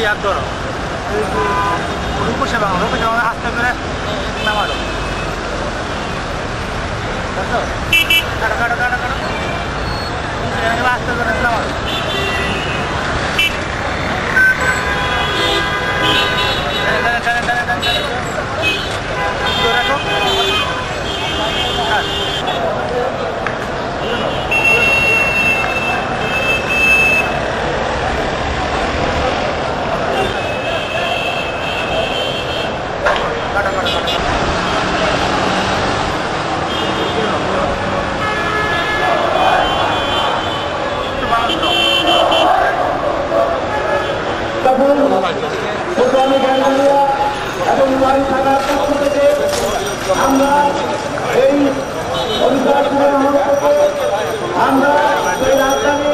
ইয়াদ ধরো রূপসে বাংলা রূপসে বাংলা আস্তে করে নামালো কাটো কাটো কাটো কাটো আস্তে করে নামালো রাখো এবং বাড়ি থাকার পক্ষ থেকে আমরা এই অধিকার আমরা এই রাজধানী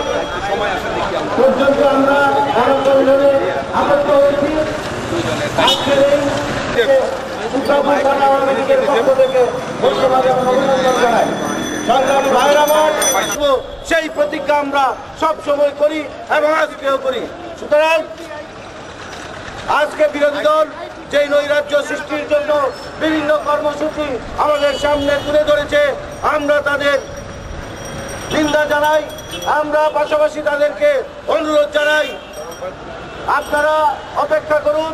পর্যন্ত আমরা গণপরিষদে আবদ্ধ হয়েছি। আজকের এই সংগ্রামী ভাইয়ের আমার সেই প্রতিজ্ঞা আমরা সব সময় করি এবং আজকেও করি। সুতরাং আজকে বিরোধী দল যে নৈরাজ্য সৃষ্টির জন্য বিভিন্ন কর্মসূচি আমাদের সামনে তুলে ধরেছে, আমরা তাদের নিন্দা জানাই। আমরা পাশাপাশি তাদেরকে অনুরোধ জানাই, আপনারা অপেক্ষা করুন,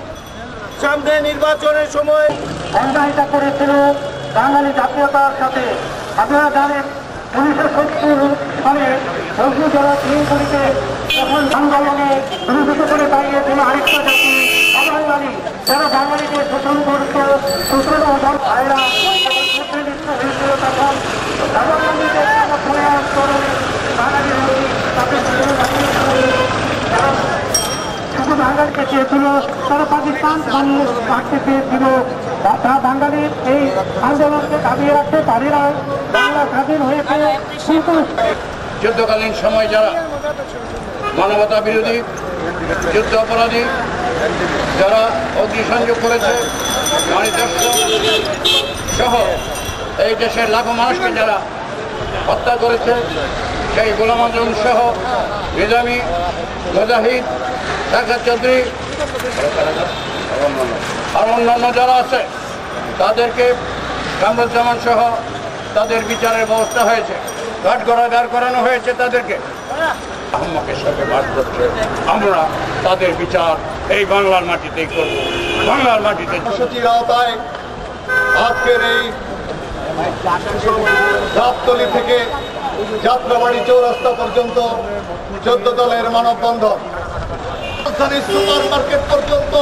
সামনে নির্বাচনের সময় অন্যায়টা করেছিল বাঙালি জাতীয়তার সাথে। আপনারা জানেন 1970 সালে যারা তৃণমূলীকে তখন আন্দোলনে বিরোধিত করে দাঁড়িয়েছিল আরেকটা জাতি বাঙালি, যারা বাঙালিকে শোষণ করত, শোষণ ও ভাইরা লিপ্ত হয়েছিল। তখন রাজাবাঙ্গিদের সমর্থনে আন্দোলনে বাঙালি তাদের শুধু বাঙালিকে চেয়েছিল, তারা পাকিস্তান রাখতে চেয়েছিল। বাঙালির এই আন্দোলনকে দাবিয়ে রাখতে পারে না। বাংলা স্বাধীন হয়েছে কিন্তু যুদ্ধকালীন সময় যারা মানবতা বিরোধী যুদ্ধ অপরাধী, যারা অগ্নিসংযোগ করেছে, মানিদর্শক সহ এই দেশের লাখো মানুষকে যারা হত্যা করেছে, সেই গোলাম আজম সহ নিজামী, মুজাহিদ, ঢাকা চৌধুরী আর অন্যান্য যারা আছে, তাদেরকে কামরুজ্জামান সহ তাদের বিচারের ব্যবস্থা হয়েছে, কাঠগড়াগার করানো হয়েছে তাদেরকে। আহম্মকের সাথে বাস করছে, আমরা তাদের বিচার এই বাংলার মাটিতেই করব। বাংলার মাটিতে কর্মসূচির আওতায় আজকের এই গাবতলী থেকে যাত্রাবাড়ি চৌরাস্তা পর্যন্ত 14 দলের মানববন্ধন, রাজধানীর সুপার মার্কেট পর্যন্ত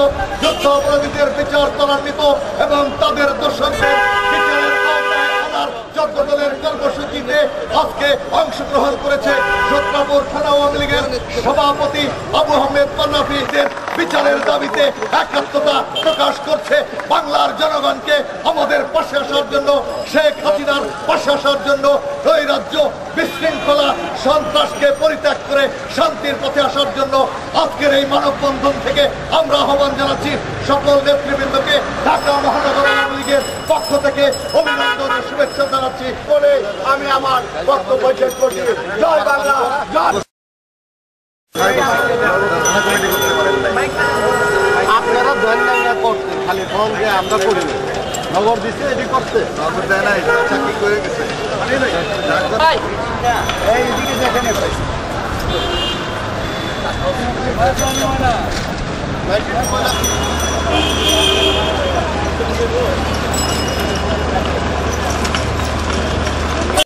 যুদ্ধ অপরাধীদের বিচার ত্বরান্বিত এবং তাদের দোষীদের বিচারের আওতায় আনার 14 দলের কর্মসূচিতে আজকে অংশগ্রহণ করেছে সত্রাপুর থানা আওয়ামী লীগের সভাপতি আবু আহমেদ পান্নাফিদের বিচারের দাবিতে একাত্মতা প্রকাশ করছে। বাংলার জনগণকে আমাদের পাশে আসার জন্য, শেখ হাসিনার পাশে আসার জন্য, নৈরাজ্য, বিশৃঙ্খলা, সন্ত্রাসকে পরিত্যাগ করে শান্তির পথে আসার জন্য আজকের এই মানববন্ধন থেকে আমরা আহ্বান জানাচ্ছি সকল নেতৃবৃন্দকে। ঢাকা মহানগর আওয়ামী লীগের পক্ষ থেকে অভিনন্দন ও শুভেচ্ছা জানাচ্ছি বলে আমি আমার বক্তব্য শেষ করছি। জয় বাংলা, জয়। আপনারা দোয়ান্না করছেন, খালি ফোন দিয়ে আমরা করি না, নগর দিচ্ছে এটি করছে, নগর দেয় না, চাকরি করে গেছে। এইদিকে দেখেন